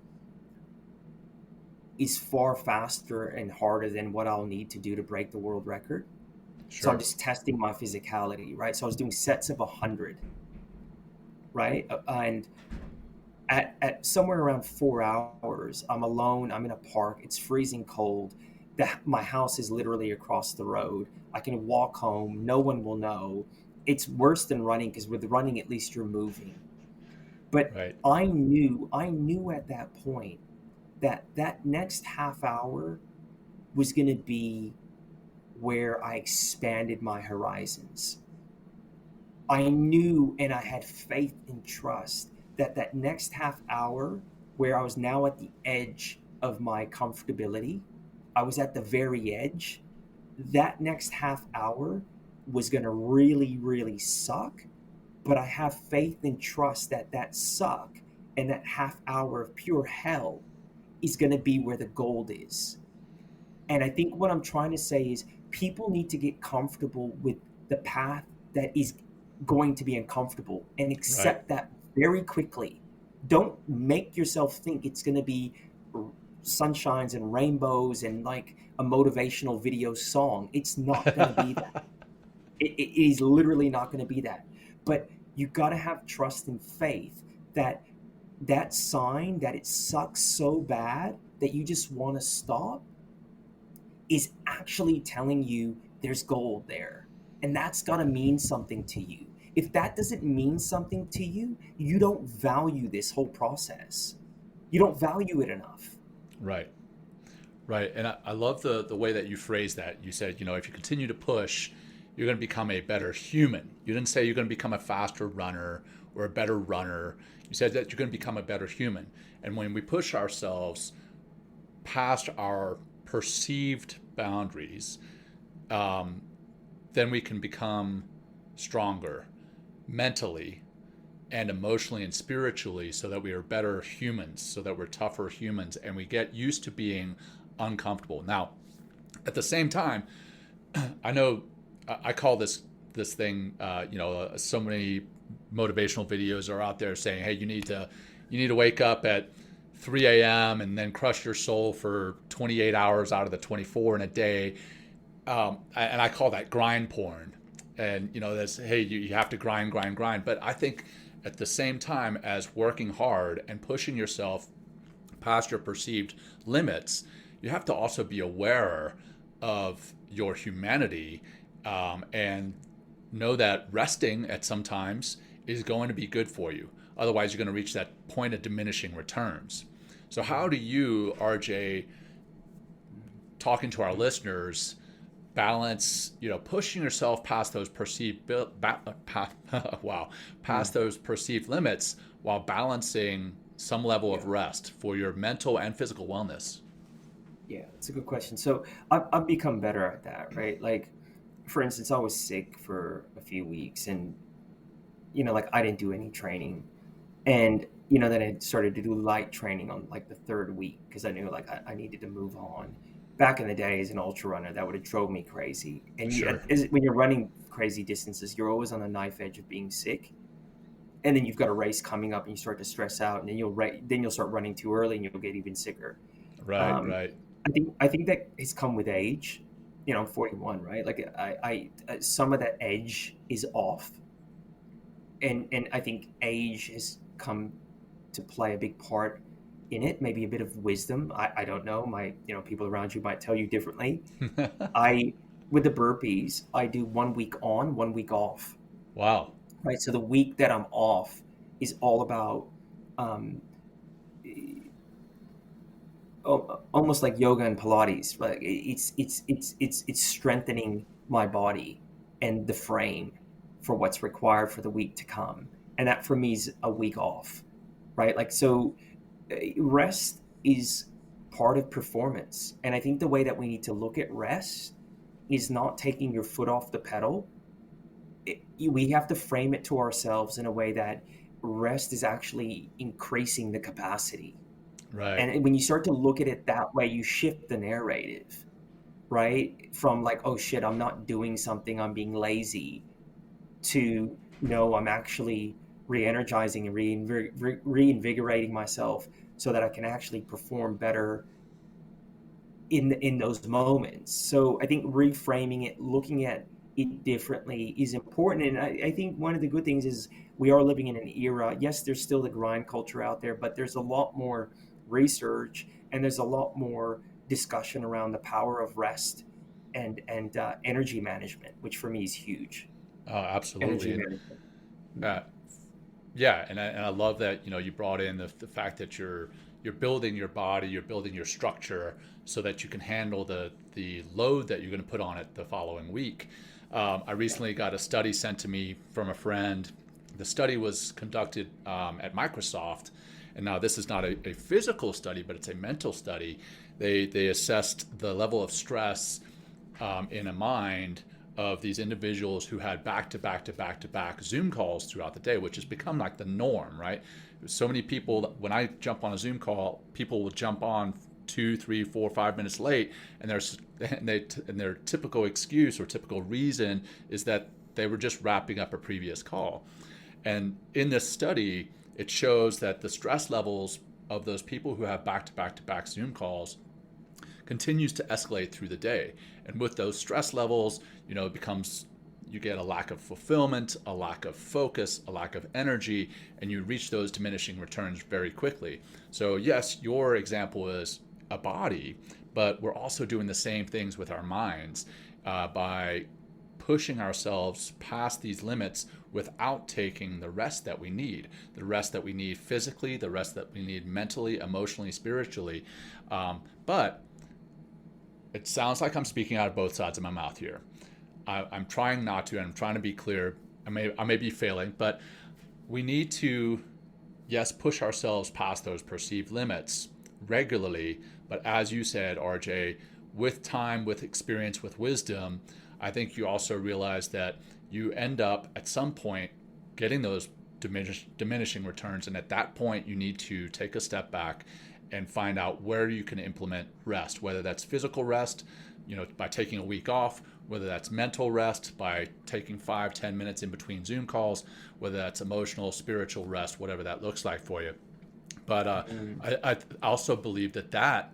is far faster and harder than what I'll need to do to break the world record. Sure. So I'm just testing my physicality, right? So I was doing sets of 100, right? And at somewhere around 4 hours, I'm alone. I'm in a park. It's freezing cold. My house is literally across the road. I can walk home. No one will know. It's worse than running because with running, at least you're moving. But right. I knew at that point that next half hour was going to be where I expanded my horizons. I knew, and I had faith and trust that next half hour, where I was now at the edge of my comfortability, I was at the very edge, that next half hour was going to really, really suck. But I have faith and trust that suck and that half hour of pure hell is going to be where the gold is. And I think what I'm trying to say is people need to get comfortable with the path that is going to be uncomfortable and accept that very quickly. Don't make yourself think it's going to be sunshines and rainbows and like a motivational video song. It's not going to be that. It is literally not going to be that. But you got to have trust and faith that sign that it sucks so bad that you just want to stop is actually telling you there's gold there. And that's got to mean something to you. If that doesn't mean something to you, you don't value this whole process. You don't value it enough. Right. Right. And I love the way that you phrased that. You said, if you continue to push, you're going to become a better human. You didn't say you're going to become a faster runner or a better runner. You said that you're going to become a better human. And when we push ourselves past our perceived boundaries, then we can become stronger mentally and emotionally and spiritually, so that we are better humans, so that we're tougher humans, and we get used to being uncomfortable. Now, at the same time, I know I call this thing, so many motivational videos are out there saying, hey, you need to wake up at 3 a.m. and then crush your soul for 28 hours out of the 24 in a day. And I call that grind porn. And, that's, hey, you have to grind. But I think at the same time as working hard and pushing yourself past your perceived limits, you have to also be aware of your humanity, and know that resting at some times is going to be good for you. Otherwise, you're going to reach that point of diminishing returns. So how do you, RJ, talking to our listeners, balance, pushing yourself past those perceived those perceived limits while balancing some level of rest for your mental and physical wellness? Yeah, it's a good question. So I've become better at that, right? Like, for instance, I was sick for a few weeks, and like I didn't do any training, and then I started to do light training on like the third week because I knew like I needed to move on. Back in the day, as an ultra runner, that would have drove me crazy. And Sure. when you're running crazy distances, you're always on the knife edge of being sick, and then you've got a race coming up, and you start to stress out, and then you'll start running too early, and you'll get even sicker. Right, Um, right. I think that has come with age. I'm 41, right? Like some of that edge is off, and I think age has come to play a big part in it. Maybe a bit of wisdom. I don't know. My people around you might tell you differently. I With the burpees, I do 1 week on, 1 week off. Wow. Right. So the week that I'm off is all about um, almost like yoga and Pilates. Like it's strengthening my body and the frame for what's required for the week to come. And that for me is a week off, right? Like, so rest is part of performance. And I think the way that we need to look at rest is not taking your foot off the pedal. We have to frame it to ourselves in a way that rest is actually increasing the capacity. Right. And when you start to look at it that way, you shift the narrative, right? From like, oh shit, I'm not doing something, I'm being lazy, to no, I'm actually re-energizing and reinvigorating myself so that I can actually perform better in those moments. So I think reframing it, looking at it differently is important. And I think one of the good things is we are living in an era. Yes, there's still the grind culture out there, but there's a lot more research and there's a lot more discussion around the power of rest and energy management, which for me is huge. Oh, absolutely. Energy And management. uh, yeah, and I love that you brought in the fact that you're building your body, you're building your structure so that you can handle the load that you're going to put on it the following week. I recently got a study sent to me from a friend. The study was conducted at Microsoft, and now this is not a physical study, but it's a mental study. They assessed the level of stress in a mind of these individuals who had back to back to back to back Zoom calls throughout the day, which has become like the norm, right? So many people, when I jump on a Zoom call, people will jump on 2, 3, 4, 5 minutes late, and their typical excuse or typical reason is that they were just wrapping up a previous call. And in this study, it shows that the stress levels of those people who have back to back to back Zoom calls continues to escalate through the day. And with those stress levels, it becomes, you get a lack of fulfillment, a lack of focus, a lack of energy, and you reach those diminishing returns very quickly. So yes, your example is a body, but we're also doing the same things with our minds by pushing ourselves past these limits without taking the rest that we need, physically, the rest that we need mentally, emotionally, spiritually. But it sounds like I'm speaking out of both sides of my mouth here. I'm trying not to, and I'm trying to be clear. I may be failing, but we need to, yes, push ourselves past those perceived limits regularly. But as you said, RJ, with time, with experience, with wisdom, I think you also realize that you end up at some point getting those diminishing returns. And at that point, you need to take a step back and find out where you can implement rest, whether that's physical rest, by taking a week off, whether that's mental rest by taking 5-10 minutes in between Zoom calls, whether that's emotional, spiritual rest, whatever that looks like for you. But I also believe that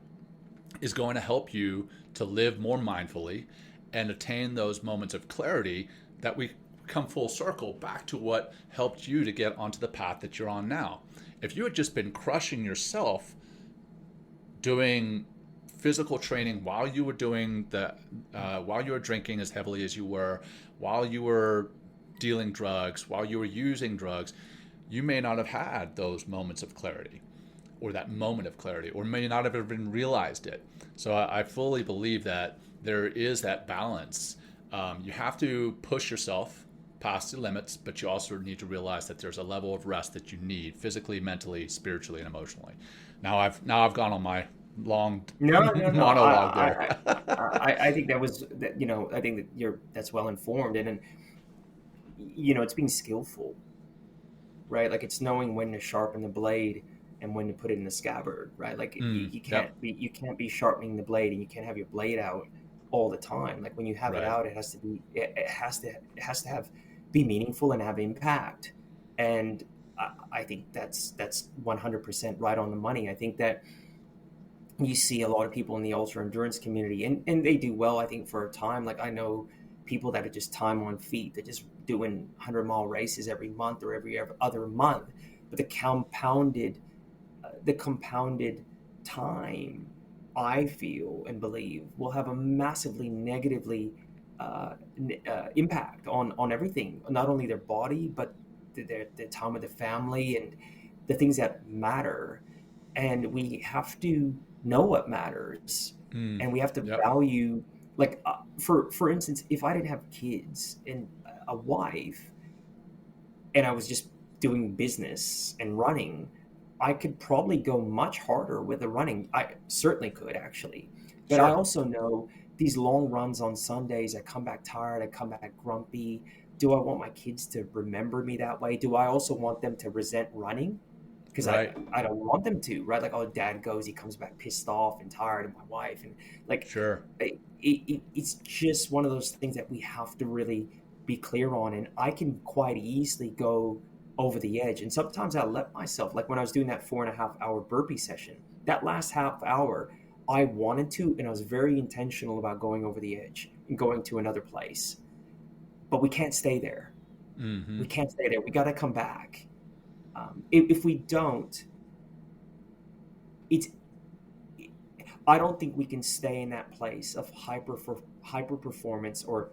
is going to help you to live more mindfully and attain those moments of clarity that we come full circle back to what helped you to get onto the path that you're on now. If you had just been crushing yourself doing physical training while you were doing while you were drinking as heavily as you were, while you were dealing drugs, while you were using drugs, you may not have had those moments of clarity or that moment of clarity, or may not have even realized it. So I fully believe that there is that balance. You have to push yourself past the limits, but you also need to realize that there's a level of rest that you need physically, mentally, spiritually, and emotionally. Now I've gone on my long no. monologue there. I think that was that. I think that that's well informed, and it's being skillful, right? Like it's knowing when to sharpen the blade and when to put it in the scabbard, right? Like you Yep. can't be sharpening the blade, and you can't have your blade out all the time. Like when you have it Right. out, it has to have be meaningful and have impact. And I think that's 100% right on the money. I think that you see a lot of people in the ultra endurance community, and they do well, I think, for a time. Like I know people that are just time on feet. They're just doing 100-mile races every month or every other month. But the compounded time, I feel and believe, will have a massively negatively impact on everything, not only their body, but their time with the family and the things that matter. And we have to know what matters, and we have to Yep. value, like for instance, if I didn't have kids and a wife, and I was just doing business and running, I could probably go much harder with the running. I certainly could, actually. But I Sure. also know these long runs on Sundays, I come back tired, I come back grumpy. Do I want my kids to remember me that way? Do I also want them to resent running? Because Right. I don't want them to, right? Like, oh, dad goes, he comes back pissed off and tired, and my wife, and like, Sure. it's just one of those things that we have to really be clear on. And I can quite easily go over the edge. And sometimes I let myself, like when I was doing that 4.5 hour burpee session, that last half hour, I wanted to, and I was very intentional about going over the edge and going to another place. But we can't stay there. Mm-hmm. We can't stay there. We got to come back. If we don't, it's I don't think we can stay in that place of hyper performance, or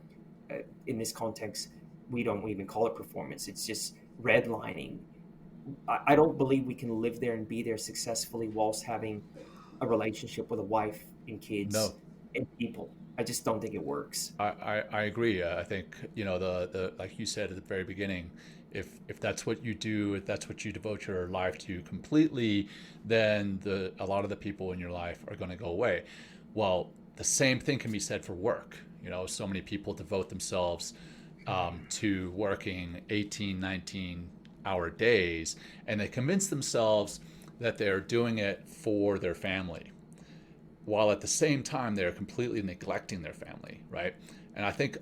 in this context, we don't even call it performance. It's just redlining. I don't believe we can live there and be there successfully whilst having a relationship with a wife and kids No, and people. I just don't think it works. I agree. I think, the like you said at the very beginning, if that's what you do, if that's what you devote your life to completely, then a lot of the people in your life are going to go away. Well, the same thing can be said for work. So many people devote themselves to working 18, 19-hour days, and they convince themselves that they're doing it for their family, while at the same time they're completely neglecting their family, right? And I think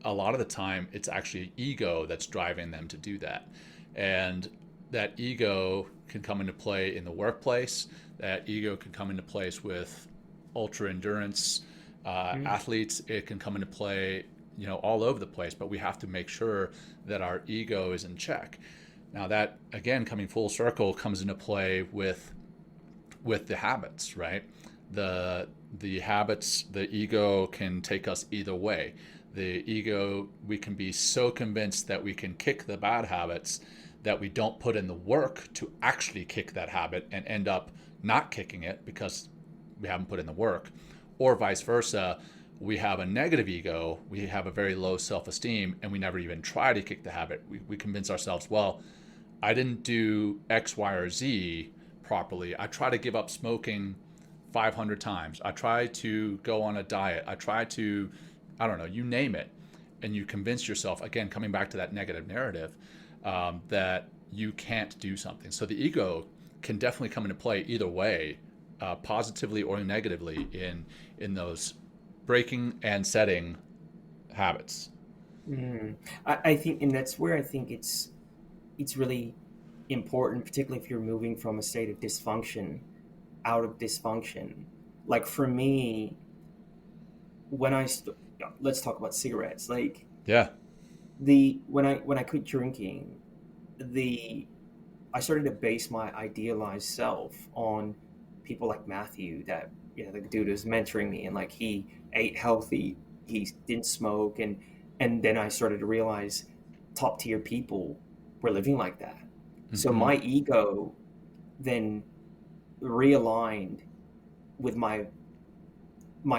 a lot of the time it's actually ego that's driving them to do that. And that ego can come into play in the workplace. That ego can come into place with ultra endurance athletes. It can come into play, all over the place. But we have to make sure that our ego is in check. Now that, again, coming full circle, comes into play with the habits, right? The habits, the ego can take us either way. The ego, we can be so convinced that we can kick the bad habits that we don't put in the work to actually kick that habit and end up not kicking it because we haven't put in the work. Or vice versa, we have a negative ego, we have a very low self-esteem, and we never even try to kick the habit. We convince ourselves, well, I didn't do X, Y, or Z properly. I try to give up smoking 500 times. I try to go on a diet. I try to, I don't know, you name it. And you convince yourself, again, coming back to that negative narrative, that you can't do something. So the ego can definitely come into play either way, positively or negatively, in those breaking and setting habits. I think, and that's where I think it's really important, particularly if you're moving from a state of dysfunction out of dysfunction. Like for me, when let's talk about cigarettes. Like Yeah. when I quit drinking, I started to base my idealized self on people like Matthew, that the dude who's mentoring me, and like he ate healthy, he didn't smoke, and then I started to realize top tier people were living like that. So Mm-hmm. my ego then realigned with my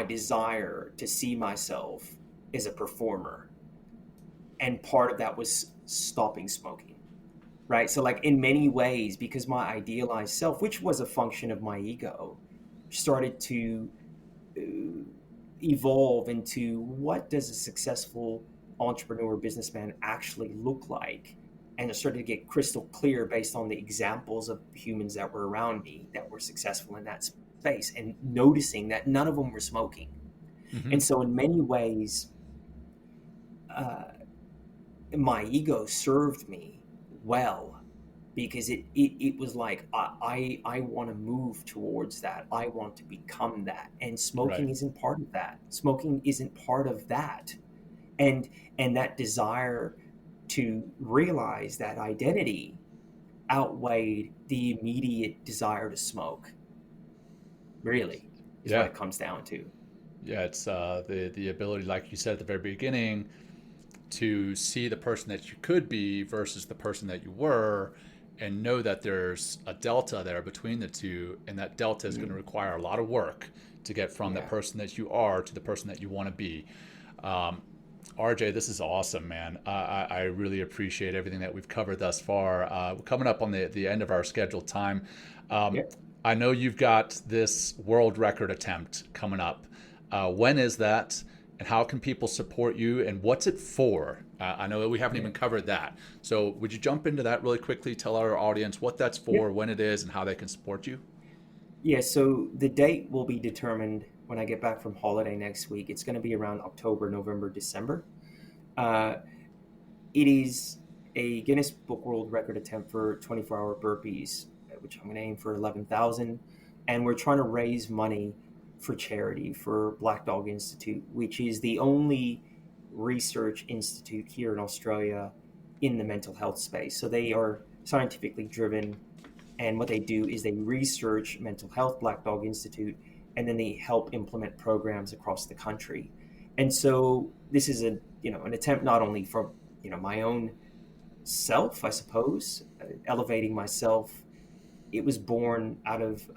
desire to see myself as a performer, and part of that was stopping smoking, right? So like in many ways, because my idealized self, which was a function of my ego, started to evolve into what does a successful entrepreneur businessman actually look like, and it started to get crystal clear based on the examples of humans that were around me that were successful in that space, and noticing that none of them were smoking. And so in many ways, my ego served me well, because it was like, I want to move towards that. I want to become that. And smoking isn't part of that. Smoking isn't part of that. And that desire to realize that identity outweighed the immediate desire to smoke, really, is what it comes down to. Yeah, it's the ability, like you said at the very beginning, to see the person that you could be versus the person that you were, and know that there's a delta there between the two, and that delta is going to require a lot of work to get from the person that you are to the person that you want to be. RJ, this is awesome, man. I really appreciate everything that we've covered thus far. We're coming up on the end of our scheduled time. I know you've got this world record attempt coming up. When is that? And how can people support you, and what's it for? I know we haven't even covered that. So would you jump into that really quickly? Tell our audience what that's for, when it is, and how they can support you? Yeah, so the date will be determined when I get back from holiday next week. It's going to be around October, November, December. It is a Guinness Book World Record attempt for 24-hour burpees, which I'm going to aim for 11,000. And we're trying to raise money for charity for Black Dog Institute, which is the only research institute here in Australia in the mental health space. So they are scientifically driven, and what they do is they research mental health, Black Dog Institute, and then they help implement programs across the country. And so this is an attempt not only for my own self, I suppose, elevating myself. It was born out of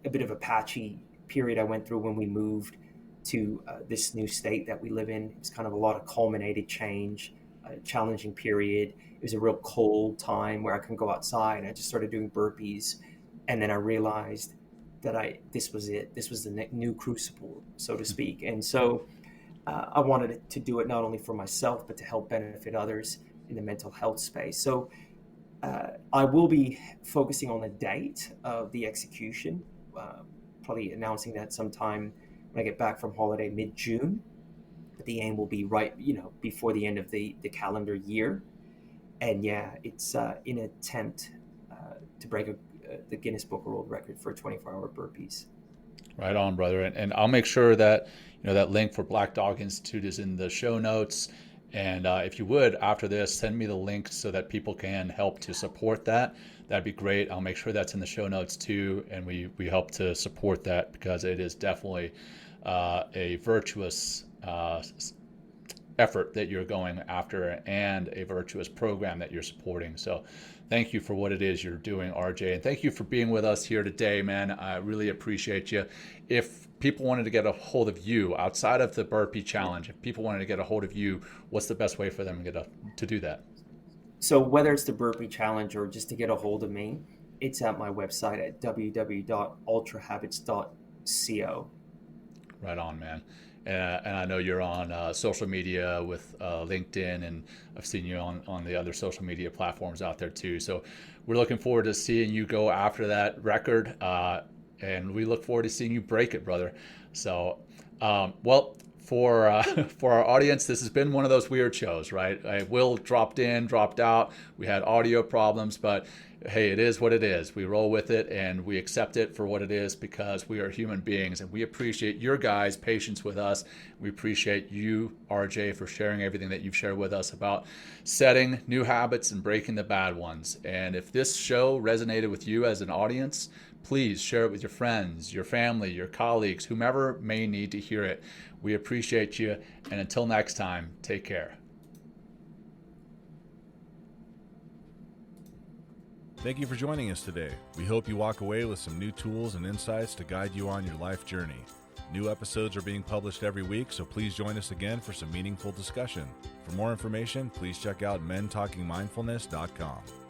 a bit of a patchy period I went through when we moved to this new state that we live in. It was kind of a lot of culminated change, a challenging period. It was a real cold time where I couldn't go outside, and I just started doing burpees. And then I realized that this was it. This was the new crucible, so to speak. And so I wanted to do it not only for myself, but to help benefit others in the mental health space. So I will be focusing on the date of the execution, probably announcing that sometime when I get back from holiday, mid-June. But the aim will be before the end of the calendar year. And it's in an attempt to break the Guinness Book of World Record for 24-hour burpees. Right on, brother. And I'll make sure that that link for Black Dog Institute is in the show notes. And if you would, after this, send me the link so that people can help to support that. That'd be great. I'll make sure that's in the show notes too. And we help to support that, because it is definitely a virtuous effort that you're going after, and a virtuous program that you're supporting. So thank you for what it is you're doing, RJ. And thank you for being with us here today, man. I really appreciate you. If people wanted to get a hold of you outside of the burpee challenge, if people wanted to get a hold of you, what's the best way for them to do that? So whether it's the burpee challenge or just to get a hold of me, it's at my website at www.ultrahabits.co. Right on, man. And I know you're on social media with LinkedIn, and I've seen you on the other social media platforms out there too. So we're looking forward to seeing you go after that record, and we look forward to seeing you break it, brother. So, for our audience, this has been one of those weird shows, right? Will dropped in, dropped out. We had audio problems, but hey, it is what it is. We roll with it, and we accept it for what it is, because we are human beings, and we appreciate your guys' patience with us. We appreciate you, RJ, for sharing everything that you've shared with us about setting new habits and breaking the bad ones. And if this show resonated with you as an audience, please share it with your friends, your family, your colleagues, whomever may need to hear it. We appreciate you, and until next time, take care. Thank you for joining us today. We hope you walk away with some new tools and insights to guide you on your life journey. New episodes are being published every week, so please join us again for some meaningful discussion. For more information, please check out mentalkingmindfulness.com.